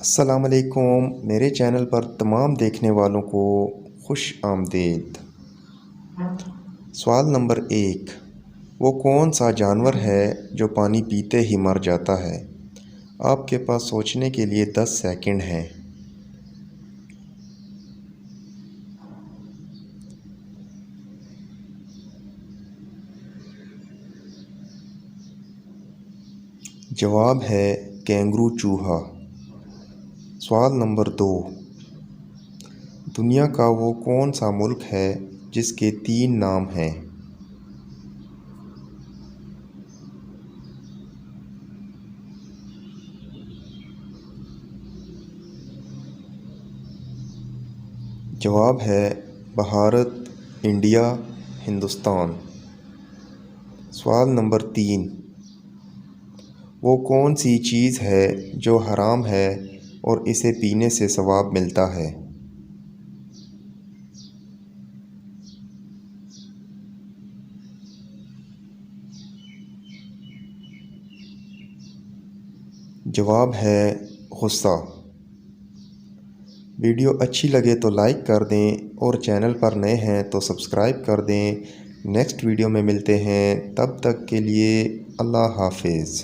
अस्सलाम वालेकुम। मेरे चैनल पर तमाम देखने वालों को खुश आमदीद। सवाल नंबर 1, वो कौन सा जानवर है जो पानी पीते ही मर जाता है? आपके पास सोचने के लिए 10 सेकंड हैं। जवाब है कैंगरू चूहा। सवाल नंबर 2, दुनिया का वो कौन सा मुल्क है जिसके 3 नाम हैं? जवाब है भारत, इंडिया, हिंदुस्तान। सवाल नंबर 3, वो कौन सी चीज़ है जो हराम है और इसे पीने से सवाब मिलता है? जवाब है गुस्सा। वीडियो अच्छी लगे तो लाइक कर दें और चैनल पर नए हैं तो सब्सक्राइब कर दें। नेक्स्ट वीडियो में मिलते हैं, तब तक के लिए अल्लाह हाफिज़।